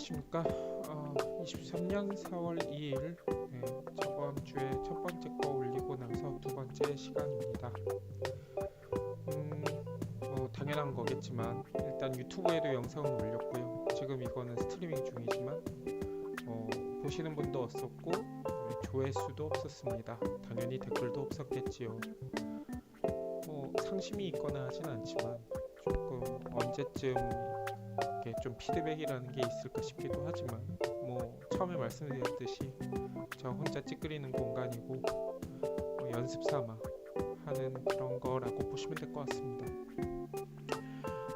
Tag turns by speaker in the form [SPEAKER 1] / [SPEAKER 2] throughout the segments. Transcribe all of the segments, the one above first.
[SPEAKER 1] 안녕하십니까. 23년 4월 2일 저번 주에 첫 번째 거 올리고 나서 두 번째 시간입니다. 당연한 거겠지만 일단 유튜브에도 영상은 올렸고요. 지금 이거는 스트리밍 중이지만 보시는 분도 없었고 조회수도 없었습니다. 당연히 댓글도 없었겠지요. 상심이 있거나 하진 않지만 조금 언제쯤 이렇게 좀 피드백이라는 게 있을까 싶기도 하지만 처음에 말씀드렸듯이 저 혼자 찌끄리는 공간이고 연습 삼아 하는 그런 거라고 보시면 될 것 같습니다.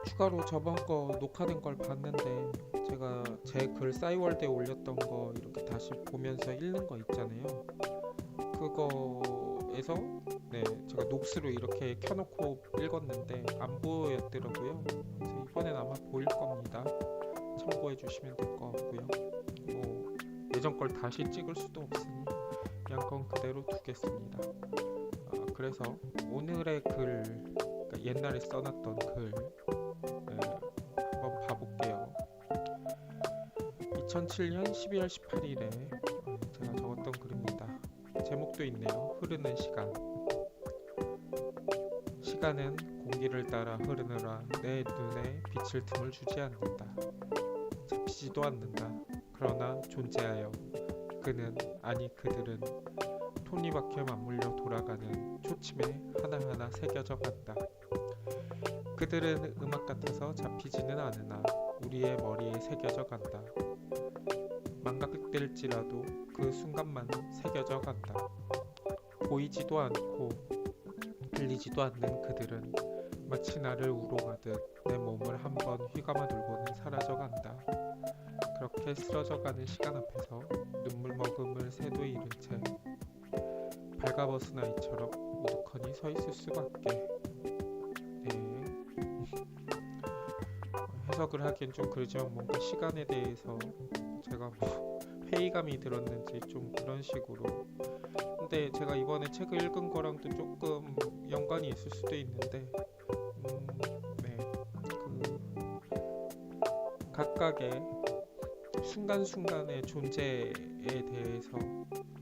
[SPEAKER 1] 추가로 저번 거 녹화된 걸 봤는데 제가 제 글 싸이월드에 올렸던 거 이렇게 다시 보면서 읽는 거 있잖아요. 그거에서 제가 녹스로 이렇게 켜놓고 읽었는데 안 보였더라고요. 그래서 이번엔 아마 보일 겁니다. 참고해 주시면 될 것 같고요. 예전 걸 다시 찍을 수도 없으니 양건 그대로 두겠습니다. 그래서 오늘의 글, 그러니까 옛날에 써놨던 글 한번 봐볼게요. 2007년 12월 18일에 제가 적었던 글입니다. 제목도 있네요. 흐르는 시간. 시간은 공기를 따라 흐르느라 내 눈에 빛을 틈을 주지 않는다. 잡히지도 않는다. 그러나 존재하여 그는, 아니 그들은 톱니바퀴에 맞물려 돌아가는 초침에 하나하나 새겨져 간다. 그들은 음악 같아서 잡히지는 않으나 우리의 머리에 새겨져 간다. 망각될지라도 그 순간만은 새겨져 간다. 보이지도 않고 들리지도 않는 그들은 마치 나를 우롱하듯 내 몸을 한번 휘감아 돌고는 사라져 간다. 그렇게 쓰러져가는 시간 앞에서 눈물 머금을 새도 잃은 채 발가벗은 아이처럼 우두커니 서 있을 수밖에. 해석을 하기엔 좀 그러지만 뭔가 시간에 대해서 제가 회의감이 들었는지 좀 그런 식으로. 근데 제가 이번에 책을 읽은 거랑도 조금 연관이 있을 수도 있는데 각각의 순간순간의 존재에 대해서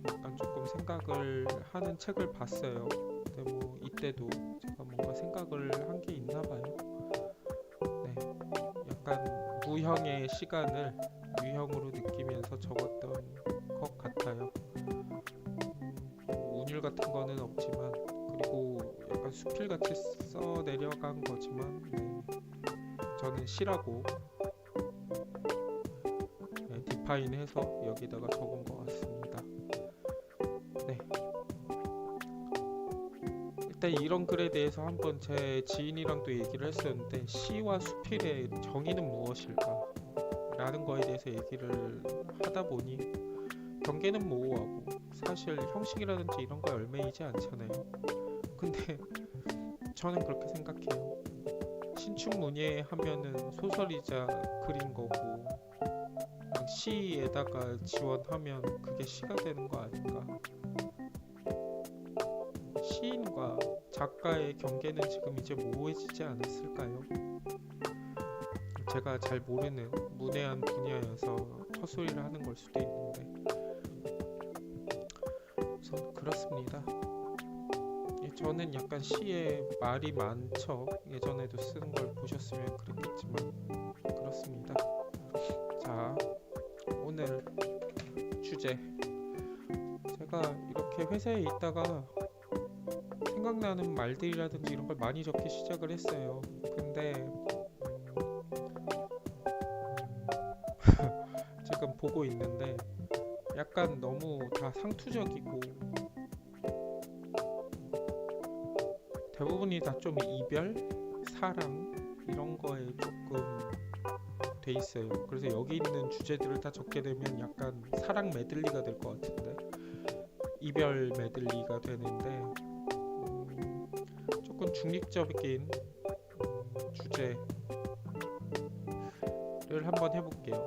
[SPEAKER 1] 약간 조금 생각을 하는 책을 봤어요. 근데 이때도 제가 뭔가 생각을 한 게 있나 봐요. 약간 무형의 시간을 유형으로 느끼면서 적었던 것 같아요. 운율 같은 거는 없지만, 그리고 약간 수필같이 써 내려간 거지만 저는 시라고 디파인해서 여기다가 적은 것 같습니다. 일단 이런 글에 대해서 한번 제 지인이랑도 얘기를 했었는데, 시와 수필의 정의는 무엇일까? 라는 거에 대해서 얘기를 하다 보니 경계는 모호하고 사실 형식이라든지 이런 거 얽매이지 않잖아요. 근데 저는 그렇게 생각해요. 신춘문예 하면은 소설이자 글인 거고, 시에다가 지원하면 그게 시가 되는 거 아닌가? 시인과 작가의 경계는 지금 이제 모호해지지 않았을까요? 제가 잘 모르는 문외한 분야여서 헛소리를 하는 걸 수도 있는데, 우선 그렇습니다. 저는 약간 시에 말이 많죠. 예전에도 쓰는 걸 보셨으면 그랬겠지만 그렇습니다. 자, 오늘 주제, 제가 이렇게 회사에 있다가 생각나는 말들이라든지 이런 걸 많이 적기 시작을 했어요. 근데 지금 보고 있는데 약간 너무 다 상투적이고 대부분이 다 좀 이별, 사랑 이런 거에 조금 돼 있어요. 그래서 여기 있는 주제들을 다 적게 되면 약간 사랑 메들리가 될 것 같은데, 이별 메들리가 되는데 조금 중립적인 주제를 한번 해볼게요.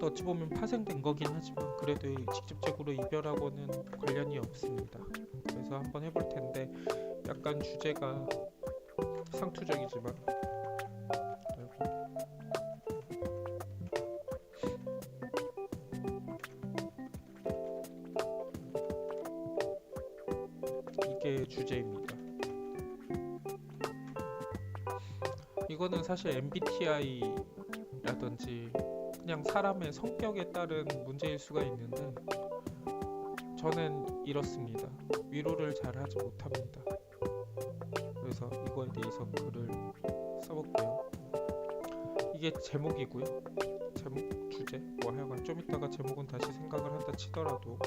[SPEAKER 1] 이것도 어찌 보면 파생된 거긴 하지만 그래도 직접적으로 이별하고는 관련이 없습니다. 그래서 한번 해볼 텐데, 약간 주제가 상투적이지만 개의 주제입니다. 이거는 사실 MBTI라든지 그냥 사람의 성격에 따른 문제일 수가 있는데 저는 이렇습니다. 위로를 잘 하지 못합니다. 그래서 이거에 대해서 글을 써볼게요. 이게 제목이고요. 제목, 주제, 뭐 하여간 좀 이따가 제목은 다시 생각을 한다 치더라도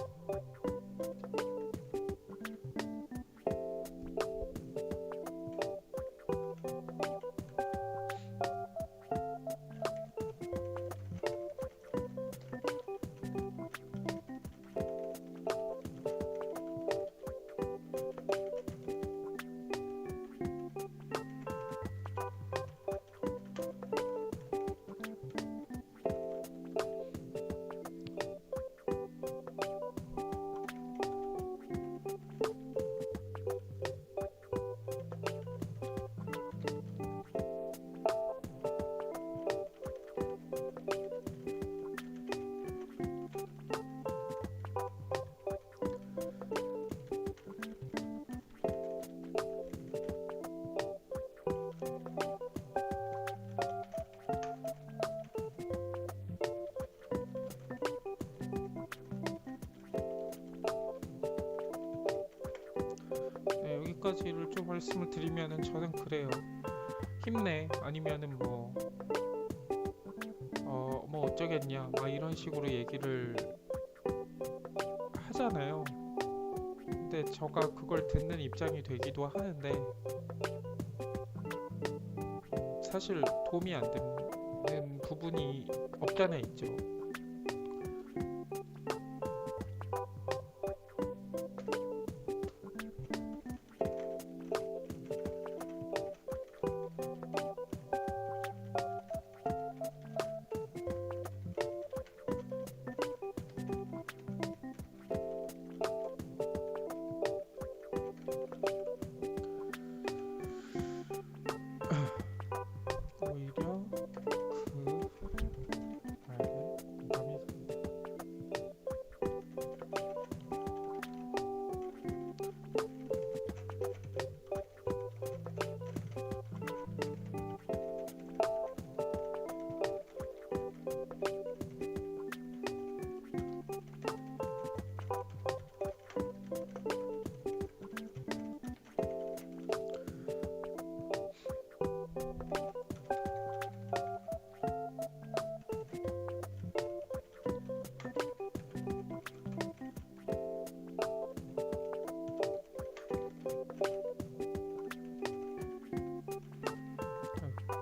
[SPEAKER 1] 네, 여기까지를 좀 말씀을 드리면은 저는 그래요. 힘내 아니면은 뭐 어쩌겠냐 막 이런 식으로 얘기를 하잖아요. 근데 저가 그걸 듣는 입장이 되기도 하는데 사실 도움이 안 되는 부분이 없잖아 있죠. 오히려 그 말에 공감이 간다.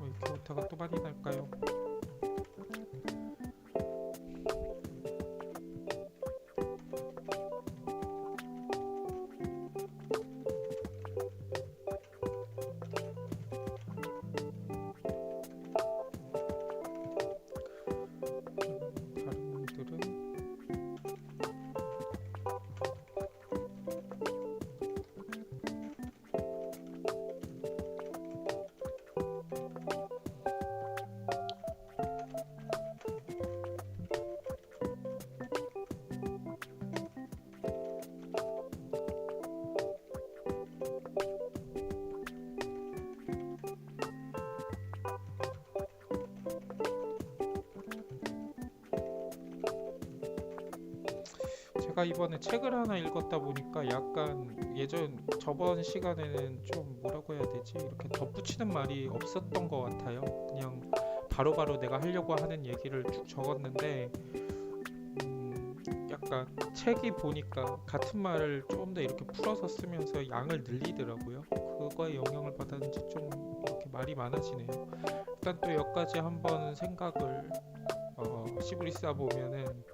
[SPEAKER 1] 왜 이렇게 오타가 또 많이 날까요? 다른 분들은 제가 이번에 책을 하나 읽었다 보니까 약간 저번 시간에는 좀 뭐라고 해야 되지? 이렇게 덧붙이는 말이 없었던 것 같아요. 그냥 바로바로 내가 하려고 하는 얘기를 쭉 적었는데 약간 책이 보니까 같은 말을 좀 더 이렇게 풀어서 쓰면서 양을 늘리더라고요. 그거에 영향을 받았는지 좀 이렇게 말이 많아지네요. 일단 또 여기까지 한번 생각을 시부리 싸보면은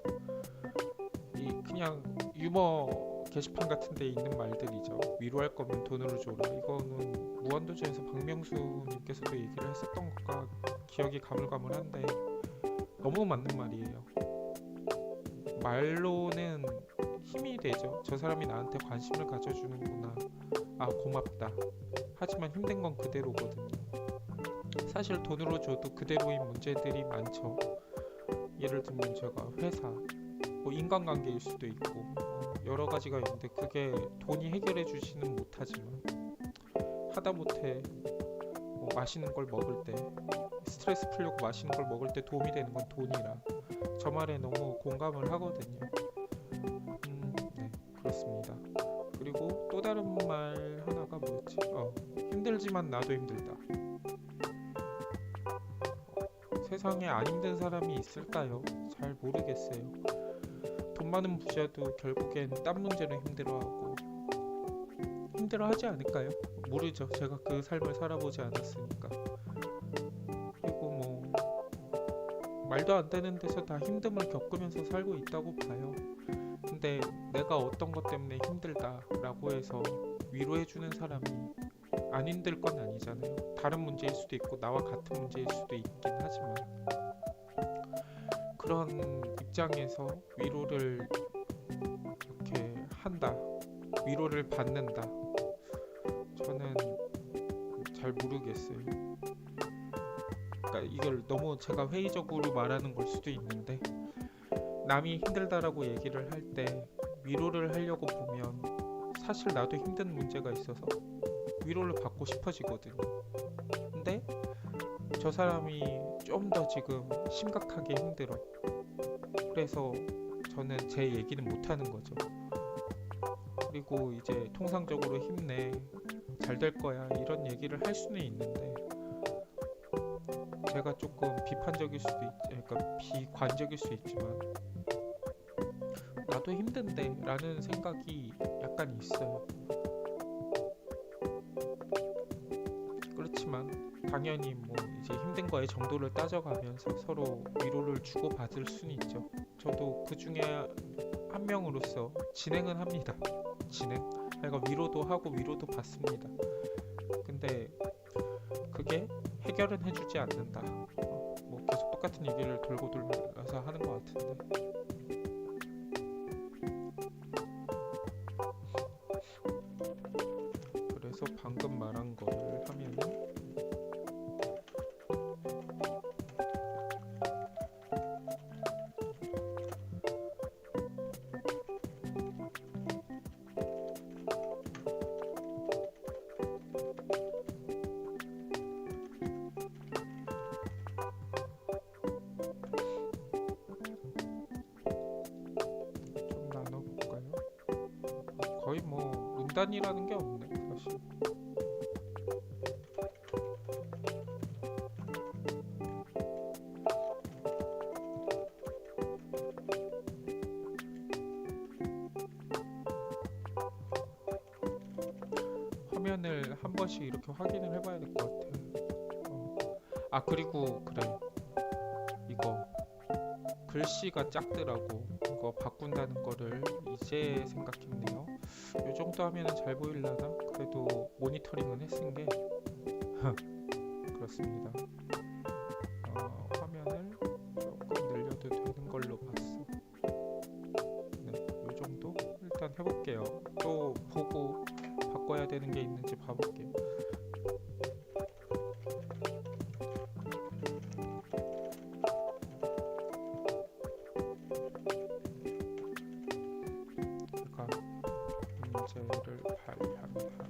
[SPEAKER 1] 그냥 유머 게시판 같은 데 있는 말들이죠. 위로할 거면 돈으로 줘라. 이거는 무한도전에서 박명수님께서도 얘기를 했었던 것과 기억이 가물가물한데 너무 맞는 말이에요. 말로는 힘이 되죠. 저 사람이 나한테 관심을 가져주는구나. 아, 고맙다. 하지만 힘든 건 그대로거든요. 사실 돈으로 줘도 그대로인 문제들이 많죠. 예를 들면 제가 회사 뭐 인간관계일 수도 있고 여러 가지가 있는데 그게 돈이 해결해 주지는 못하지만 하다못해 뭐 맛있는 걸 먹을 때 스트레스 풀려고 맛있는 걸 먹을 때 도움이 되는 건 돈이라 저 말에 너무 공감을 하거든요. 네, 그렇습니다. 그리고 또 다른 말 하나가 뭐였지? 힘들지만 나도 힘들다. 세상에 안 힘든 사람이 있을까요? 잘 모르겠어요. 돈 많은 부자도 결국엔 딴 문제로 힘들어하고 힘들어하지 않을까요? 모르죠. 제가 그 삶을 살아보지 않았으니까. 그리고 뭐 말도 안 되는 데서 다 힘듦을 겪으면서 살고 있다고 봐요. 근데 내가 어떤 것 때문에 힘들다라고 해서 위로해주는 사람이 안 힘들 건 아니잖아요. 다른 문제일 수도 있고 나와 같은 문제일 수도 있긴 하지만 그런 입장에서 위로를 이렇게 한다, 위로를 받는다. 저는 잘 모르겠어요. 그러니까 이걸 너무 제가 회의적으로 말하는 걸 수도 있는데 남이 힘들다라고 얘기를 할 때 위로를 하려고 보면 사실 나도 힘든 문제가 있어서 위로를 받고 싶어지거든요. 근데 저 사람이 좀 더 지금 심각하게 힘들어. 그래서 저는 제 얘기는 못하는 거죠. 그리고 이제 통상적으로 힘내, 잘 될 거야 이런 얘기를 할 수는 있는데 제가 조금 비판적일 수도 그러니까 비관적일 수 있지만 나도 힘든데 라는 생각이 약간 있어요. 그렇지만 당연히 뭐 이제 힘든 거의 정도를 따져가면서 서로 위로를 주고받을 수는 있죠. 저도 그 중에 한 명으로서 진행은 합니다. 그러니까 위로도 하고 위로도 받습니다. 근데 그게 해결은 해주지 않는다. 뭐 계속 똑같은 얘기를 돌고 돌면서 하는 것 같은데. 그래서 방금 말한 거를 하면은 좀 나눠볼까요? 거의 뭐 문단이라는 게 없네 사실. 화면을 한 번씩 이렇게 확인을 해봐야 될 것 같아. 아 그리고 그래, 이거 글씨가 작더라고. 이거 바꾼다는 거를 이제 생각했네요. 요 정도 하면은 잘 보이려나? 그래도 모니터링은 했은 게 그렇습니다. 화면을 조금 늘려도 되는 걸로 봤어. 네, 요 정도 일단 해볼게요. 또 보고 바꿔야 되는 게 있는지 봐볼게요. 제가 문제를 발견합니다.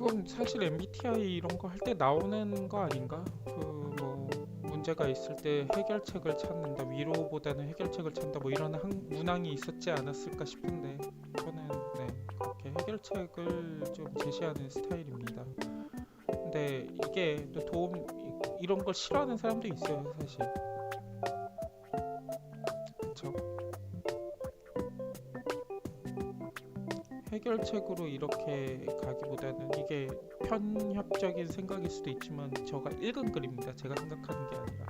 [SPEAKER 1] 이건 사실 MBTI 이런 거 할 때 나오는 거 아닌가? 그 뭐 문제가 있을 때 해결책을 찾는다, 위로보다는 해결책을 찾는다, 뭐 이런 문항이 있었지 않았을까 싶은데 저는 네, 그렇게 해결책을 좀 제시하는 스타일입니다. 근데 이게 또 이런 걸 싫어하는 사람도 있어요, 사실. 그쵸? 해결책으로 이렇게 가기보다는 이게 편협적인 생각일 수도 있지만 제가 읽은 글입니다. 제가 생각하는 게 아니라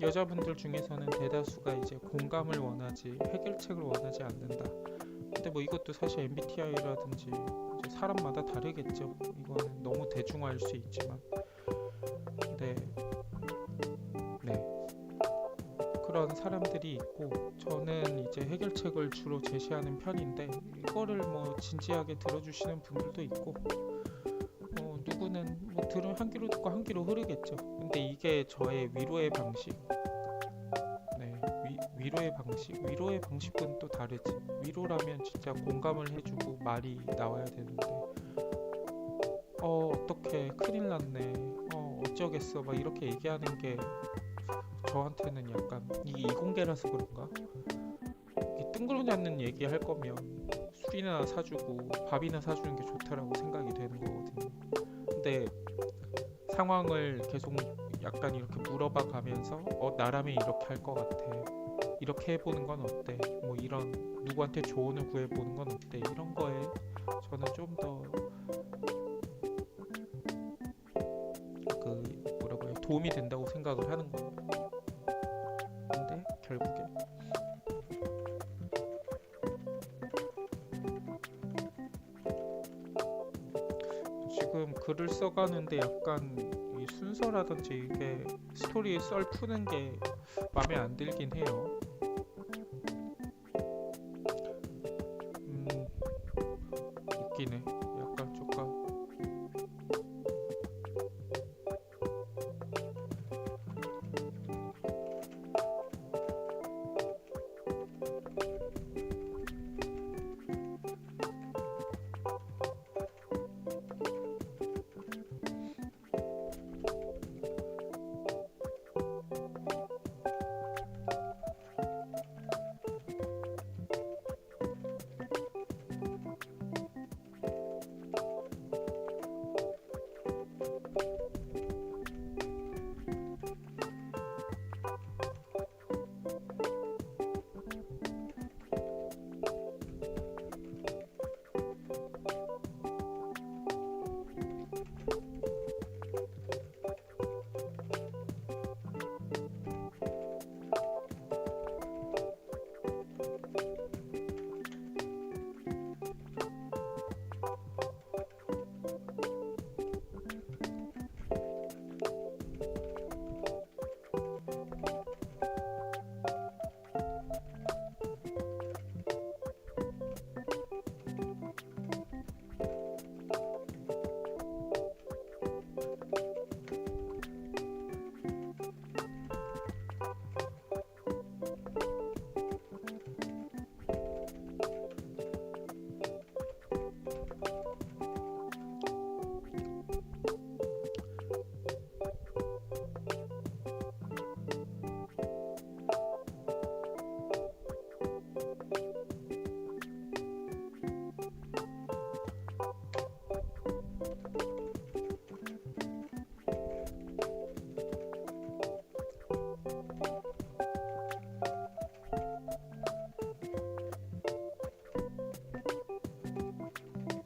[SPEAKER 1] 여자분들 중에서는 대다수가 이제 공감을 원하지 해결책을 원하지 않는다. 근데 뭐 이것도 사실 MBTI라든지 사람마다 다르겠죠. 이거는 너무 대중화일 수 있지만 네, 네. 그런 사람들이 있고 저는 이제 해결책을 주로 제시하는 편인데 이거를 뭐 진지하게 들어주시는 분들도 있고 누구는 뭐 들은 한 귀로 듣고 한 귀로 흐르겠죠. 근데 이게 저의 위로의 방식. 네, 위로의 방식은 또 다르지. 위로라면 진짜 공감을 해주고 말이 나와야 되는데 어떡해 큰일 났네 어쩌겠어 막 이렇게 얘기하는 게 저한테는 약간 이게 이공계라서 그런가? 이렇게 뜬구르지 않는 얘기 할 거면 술이나 사주고 밥이나 사주는 게 좋다라고 생각이 되는 거거든요. 근데 상황을 계속 약간 이렇게 물어봐 가면서 나라면 이렇게 할 것 같아. 이렇게 해보는 건 어때? 뭐 이런 누구한테 조언을 구해보는 건 어때? 이런 거에 저는 좀 더 그 뭐라고 해요? 도움이 된다고 생각을 하는 거예요. 근데 결국에 지금 글을 써가는데 약간 이 순서라든지 이게 스토리 썰 푸는 게 마음에 안 들긴 해요. 웃기네. 약간 조금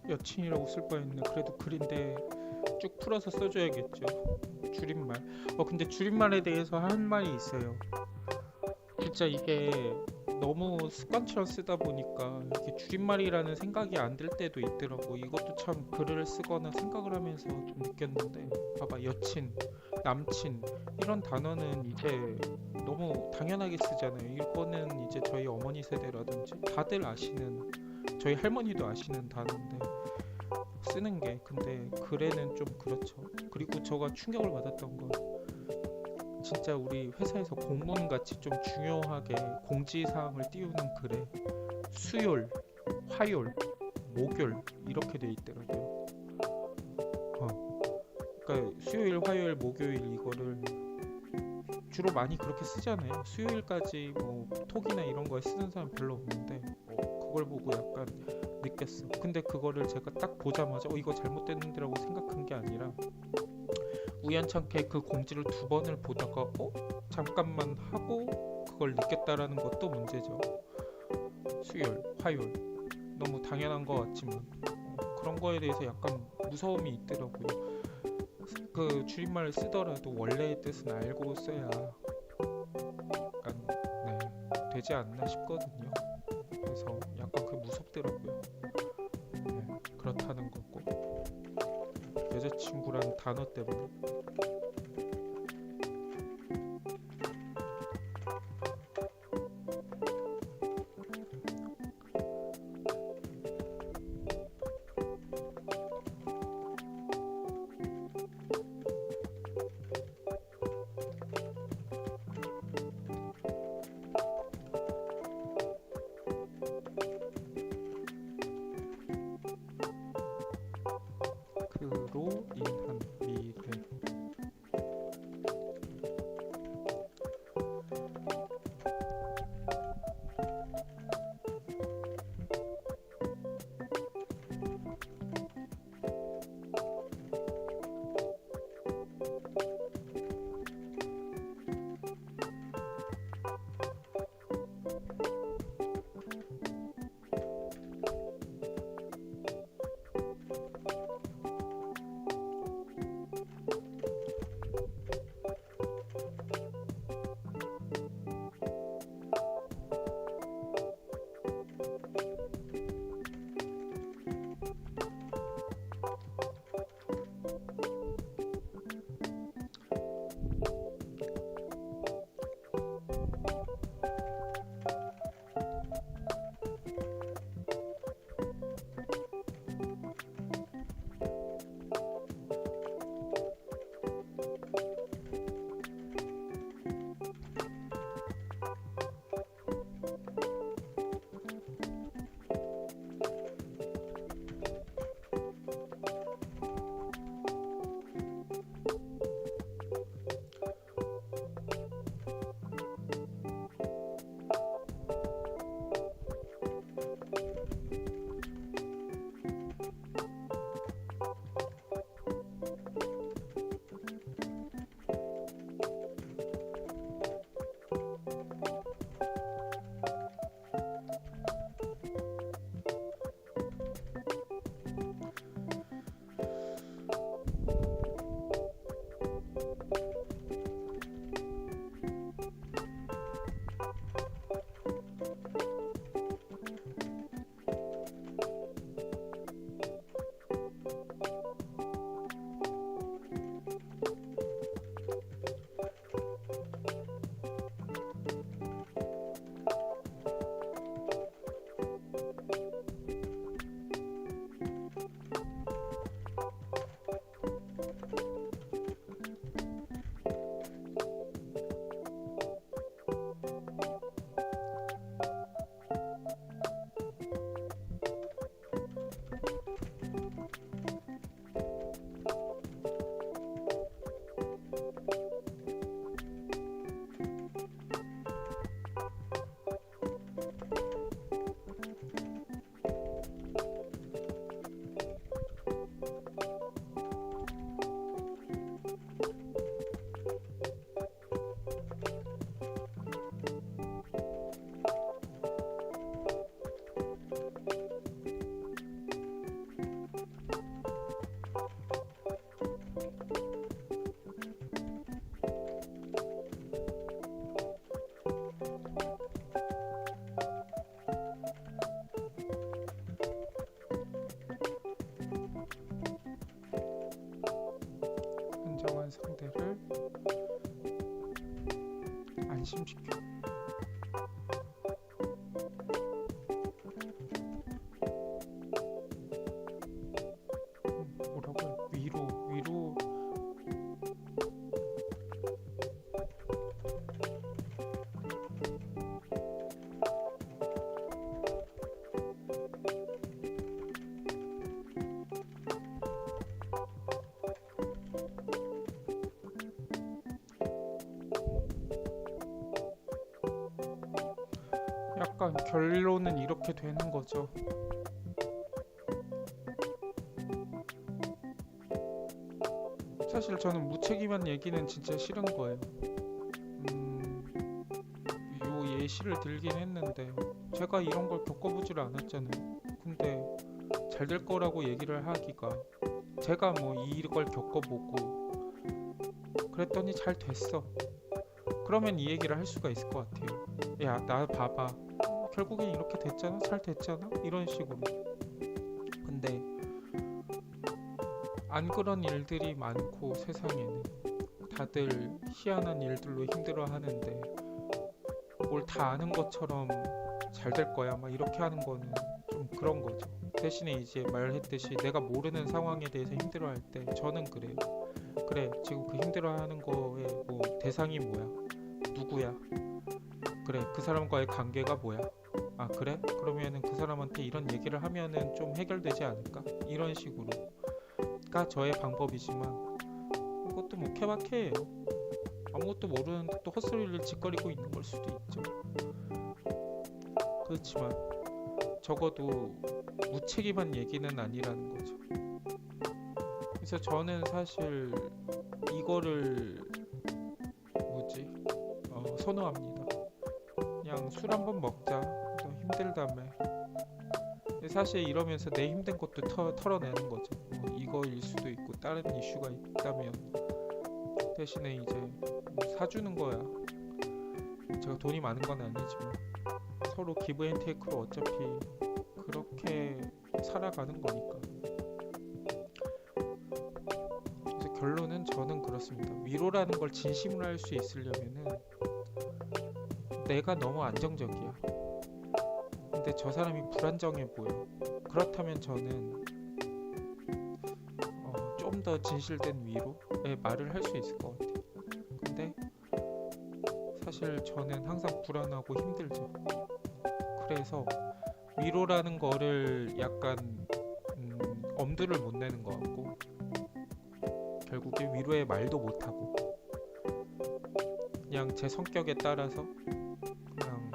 [SPEAKER 1] 여친이라고 쓸 뻔했네. 그래도 글인데 쭉 풀어서 써줘야겠죠. 줄임말. 근데 줄임말에 대해서 할 말이 있어요. 진짜 이게 너무 습관처럼 쓰다 보니까 이게 줄임말이라는 생각이 안 들 때도 있더라고. 이것도 참 글을 쓰거나 생각을 하면서 좀 느꼈는데 봐봐 여친, 남친 이런 단어는 이제 너무 당연하게 쓰잖아요. 이거는 이제 저희 어머니 세대라든지 다들 아시는 저희 할머니도 아시는 단어인데 쓰는 게 근데 글에는 좀 그렇죠. 그리고 제가 충격을 받았던 건 진짜 우리 회사에서 공문같이 좀 중요하게 공지사항을 띄우는 글에 수요일, 화요일, 목요일 이렇게 돼 있더라고요. 수요일, 화요일, 목요일 이거를 주로 많이 그렇게 쓰잖아요. 수요일까지 뭐 톡이나 이런 거에 쓰는 사람 별로 없는데 그걸 보고 약간 느꼈어. 근데 그거를 제가 딱 보자마자 이거 잘못됐는데라고 생각한 게 아니라 우연찮게 그 공지를 두 번을 보다가 잠깐만 하고 그걸 느꼈다라는 것도 문제죠. 수요일, 화요일 너무 당연한 것 같지만 그런 거에 대해서 약간 무서움이 있더라고요. 그 줄임말을 쓰더라도 원래의 뜻은 알고 써야 약간 되지 않나 싶거든요. 그래서 약간 그게 무섭더라고요. 그렇다는 거고 여자친구란 단어 때문에. 그로 인한 미래. 한정한 상대를 안심시켜. 뭐라고요? 위로 약간 결론은 이렇게 되는 거죠. 사실 저는 무책임한 얘기는 진짜 싫은 거예요. 요 예시를 들긴 했는데 제가 이런 걸 겪어보질 않았잖아요. 근데 잘 될 거라고 얘기를 하기가, 제가 뭐 이걸 겪어보고 그랬더니 잘 됐어, 그러면 이 얘기를 할 수가 있을 것 같아요. 야, 나 봐봐, 결국엔 이렇게 됐잖아, 잘 됐잖아, 이런 식으로. 근데 안 그런 일들이 많고, 세상에는 다들 희한한 일들로 힘들어 하는데 뭘 다 아는 것처럼 잘 될 거야 막 이렇게 하는 거는 좀 그런 거죠. 대신에 이제 말했듯이 내가 모르는 상황에 대해서 힘들어할 때 저는 그래요. 그래, 지금 그 힘들어하는 거에 뭐 대상이 뭐야, 누구야, 그래 그 사람과의 관계가 뭐야, 아 그래? 그러면은 그 사람한테 이런 얘기를 하면은 좀 해결되지 않을까? 이런 식으로가 저의 방법이지만, 이것도 뭐 케바케예요. 아무것도 모르는데 또 헛소리를 짓거리고 있는 걸 수도 있죠. 그렇지만 적어도 무책임한 얘기는 아니라는 거죠. 그래서 저는 사실 이거를 선호합니다. 그냥 술 한번 먹자, 너 힘들다며. 근데 사실 이러면서 내 힘든 것도 털어내는 거죠. 이거일 수도 있고 다른 이슈가 있다면 대신에 이제 뭐 사주는 거야. 제가 돈이 많은 건 아니지만 서로 기브 앤 테이크로 어차피 그렇게 살아가는 거니까. 그래서 결론은 저는 그렇습니다. 위로라는 걸 진심으로 할 수 있으려면은 내가 너무 안정적이야. 근데 저 사람이 불안정해 보여. 그렇다면 저는 좀 더 진실된 위로의 말을 할 수 있을 것 같아요. 근데 사실 저는 항상 불안하고 힘들죠. 그래서 위로라는 거를 약간 엄두를 못 내는 것 같고, 결국에 위로의 말도 못하고 그냥 제 성격에 따라서 그냥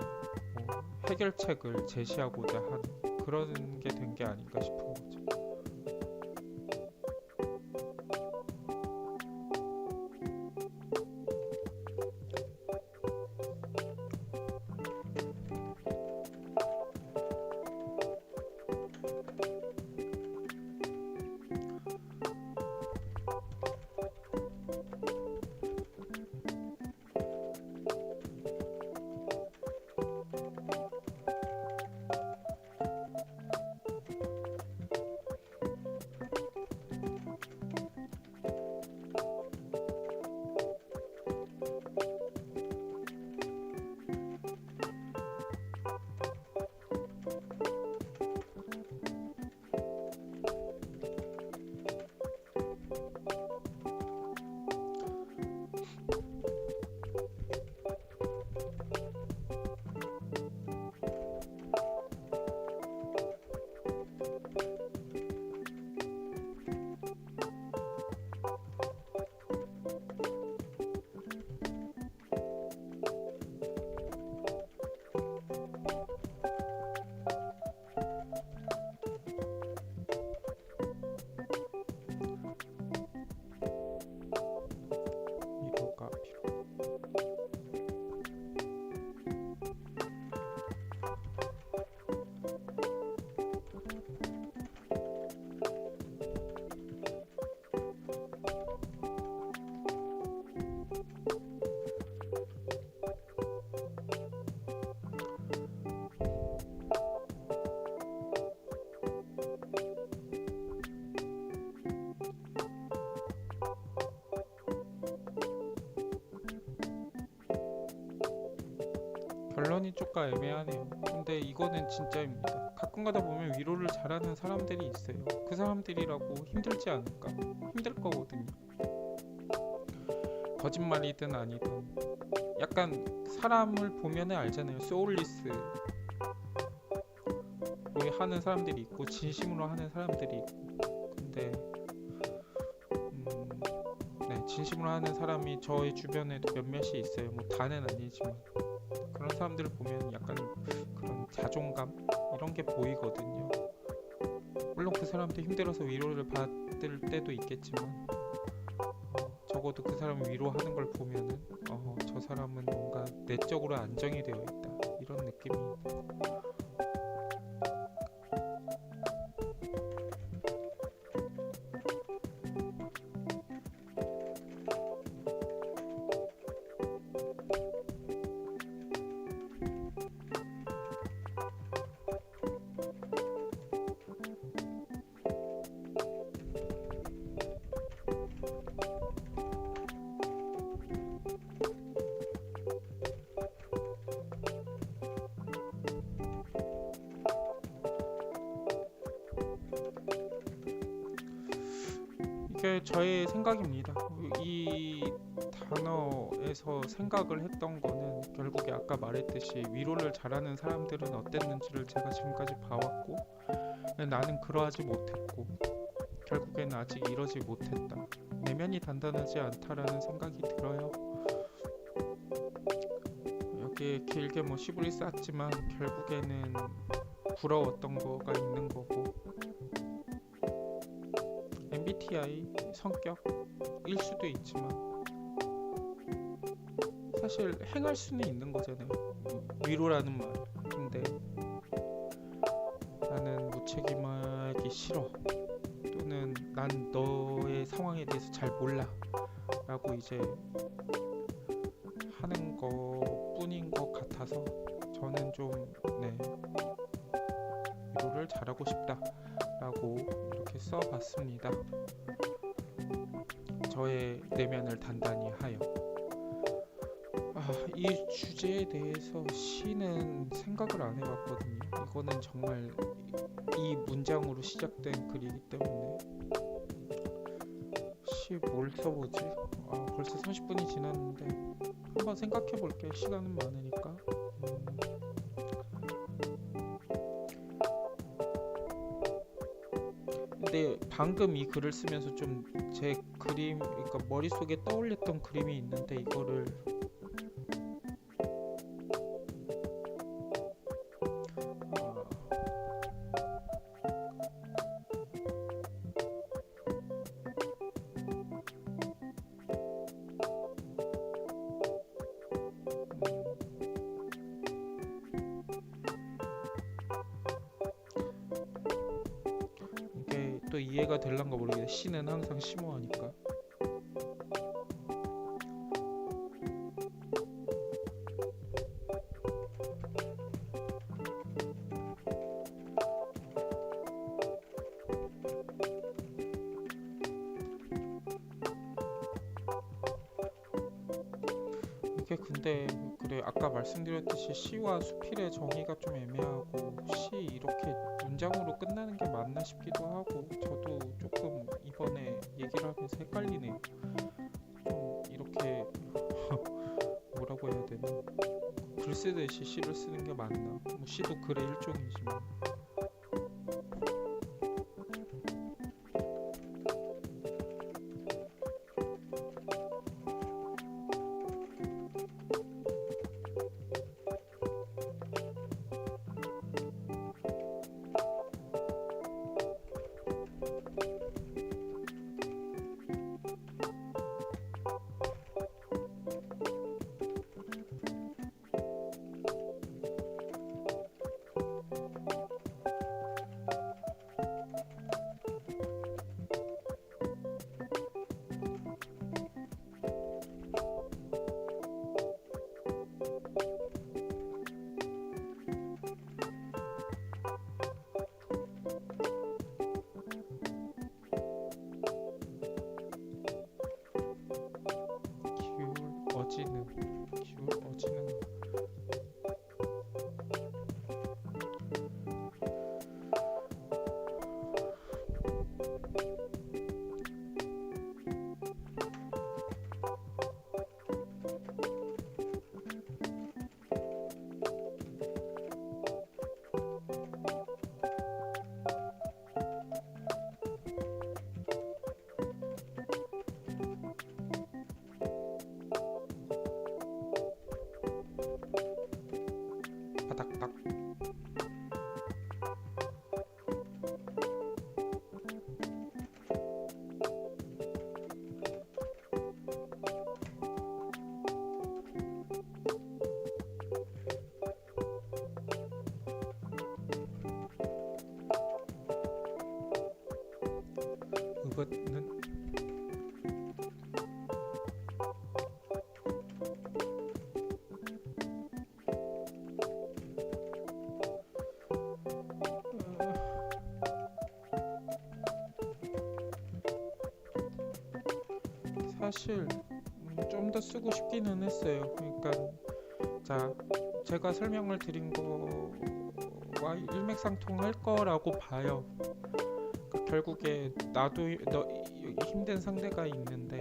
[SPEAKER 1] 뭐 해결책을 제시하고자 하는 그런 게 된 게 아닌가 싶은 거죠. 위로가 필요. 결론이 조금 애매하네요. 근데 이거는 진짜입니다. 가끔 가다 보면 위로를 잘하는 사람들이 있어요. 그 사람들이라고 힘들지 않을까? 힘들 거거든요. 거짓말이든 아니든. 약간 사람을 보면은 알잖아요. 소울리스로 하는 사람들이 있고 진심으로 하는 사람들이 있고. 근데 네, 진심으로 하는 사람이 저의 주변에도 몇몇이 있어요. 뭐 다는 아니지만. 그런 사람들을 보면 약간 그런 자존감 이런 게 보이거든요. 물론 그 사람도 힘들어서 위로를 받을 때도 있겠지만 적어도 그 사람을 위로하는 걸 보면은 저 사람은 뭔가 내적으로 안정이 되어 있다 이런 느낌이. 이게 저의 생각입니다. 이 단어에서 생각을 했던 거는 결국에 아까 말했듯이 위로를 잘하는 사람들은 어땠는지를 제가 지금까지 봐왔고 나는 그러하지 못했고 결국엔 아직 이러지 못했다. 내면이 단단하지 않다라는 생각이 들어요. 여기에 길게 뭐 시부리 쌌지만 결국에는 부러웠던 거가 있는 거고 MBTI 성격일 수도 있지만 사실 행할 수는 있는 거잖아요. 위로라는 말. 근데 나는 무책임하기 싫어. 또는 난 너의 상황에 대해서 잘 몰라. 라고 이제 하는 것 뿐인 것 같아서 저는 좀 위로를 잘하고 싶다. 라고 이렇게 써봤습니다. 저의 내면을 단단히 하여. 이 주제에 대해서 시는 생각을 안 해봤거든요. 이거는 정말 이 문장으로 시작된 글이기 때문에 시 뭘 써보지? 벌써 30분이 지났는데 한번 생각해볼게. 시간은 많으니까. 근데 방금 이 글을 쓰면서 좀 제 그림, 그러니까 머릿속에 떠올렸던 그림이 있는데 이거를 이게 또 이해가 될란가 모르겠네. 시는 항상 심오하니까. 이게 근데 그래 아까 말씀드렸듯이 시와 수필의 정의가 좀 애매하고 시 이렇게 문장으로 끝나는 게 맞나 싶기도 하고 저도 조금 이번에 얘기를 하면서 헷갈리네요. 좀 이렇게 뭐라고 해야 되나? 글 쓰듯이 시를 쓰는 게 맞나? 뭐 시도 글의 일종이지만. 기울어지는 사실 좀 더 쓰고 싶기는 했어요. 그러니까 자, 제가 설명을 드린 거와 일맥상통할 거라고 봐요. 그러니까 결국에 나도 힘든 상대가 있는데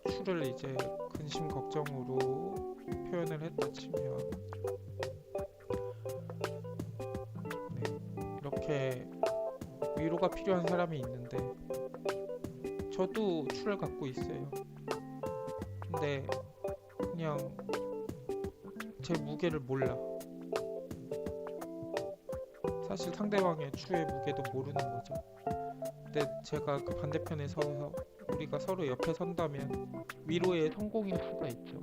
[SPEAKER 1] 추를 이제 근심 걱정으로 표현을 했다 치면 네, 이렇게 위로가 필요한 사람이 있는데 저도 추를 갖고 있어요. 근데 그냥 제 무게를 몰라. 사실 상대방의 추의 무게도 모르는 거죠. 근데 제가 그 반대편에 서서 우리가 서로 옆에 선다면 위로의 성공일 수가 있죠.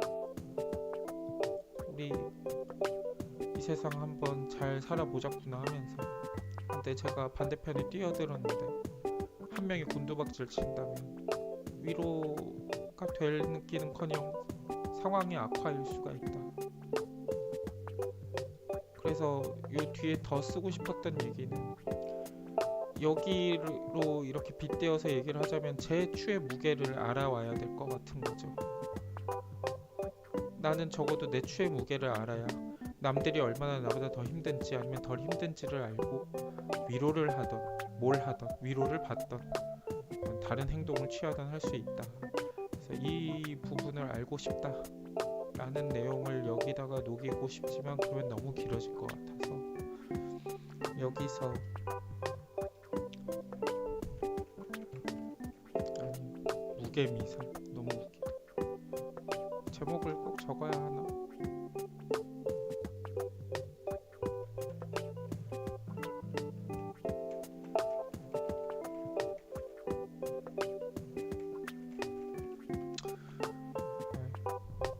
[SPEAKER 1] 우리 이 세상 한번 잘 살아보자꾸나 하면서. 근데 제가 반대편에 뛰어들었는데 한 명이 곤두박질 친다면 위로가 될 느끼는커녕 상황이 악화일 수가 있다. 그래서 요 뒤에 더 쓰고 싶었던 얘기는 여기로 이렇게 빗대어서 얘기를 하자면 제 추의 무게를 알아와야 될 것 같은 거죠. 나는 적어도 내 추의 무게를 알아야 남들이 얼마나 나보다 더 힘든지 아니면 덜 힘든지를 알고 위로를 하던 뭘 하던 위로를 받던 다른 행동을 취하던 할 수 있다. 그래서 이 부분을 알고 싶다 라는 내용을 여기다가 녹이고 싶지만 그러면 너무 길어질 것 같아서 여기서 무게미상 너무 웃기다. 제목을 꼭 적어야 하나?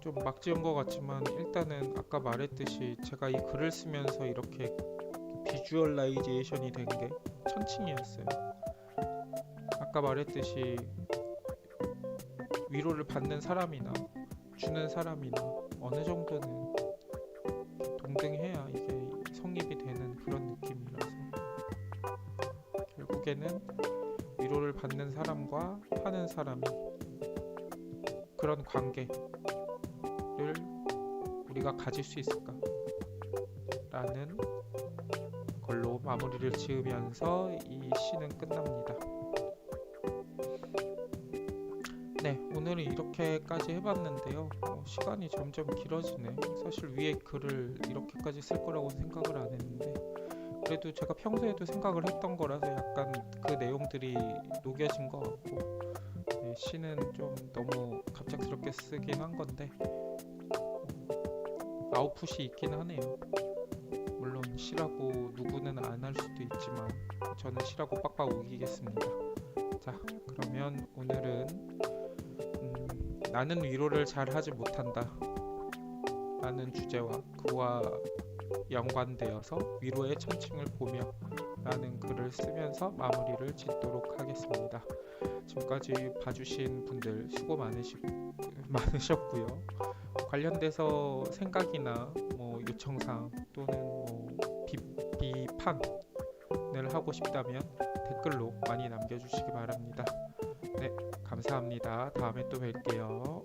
[SPEAKER 1] 좀 막 지은 것 같지만 일단은 아까 말했듯이 제가 이 글을 쓰면서 이렇게 비주얼라이제이션이 된 게 천칭이었어요. 아까 말했듯이 위로를 받는 사람이나 주는 사람이나 어느 정도는 동등해야 이게 성립이 되는 그런 느낌이라서 결국에는 위로를 받는 사람과 하는 사람이 그런 관계를 우리가 가질 수 있을까? 라는 걸로 마무리를 지으면서 이 시는 끝납니다. 네, 오늘은 이렇게까지 해봤는데요. 시간이 점점 길어지네. 사실 위에 글을 이렇게까지 쓸 거라고 생각을 안 했는데 그래도 제가 평소에도 생각을 했던 거라서 약간 그 내용들이 녹여진 것 같고 네, 시는 좀 너무 갑작스럽게 쓰긴 한 건데 아웃풋이 있긴 하네요. 물론 시라고 누구는 안 할 수도 있지만 저는 시라고 빡빡 우기겠습니다. 자, 그러면 오늘은 나는 위로를 잘 하지 못한다 라는 주제와 그와 연관되어서 위로의 천칭을 보며 라는 글을 쓰면서 마무리를 짓도록 하겠습니다. 지금까지 봐주신 분들 수고 많으셨고요. 관련돼서 생각이나 뭐 요청사항 또는 뭐 비판을 하고 싶다면 댓글로 많이 남겨주시기 바랍니다. 네, 감사합니다. 다음에 또 뵐게요.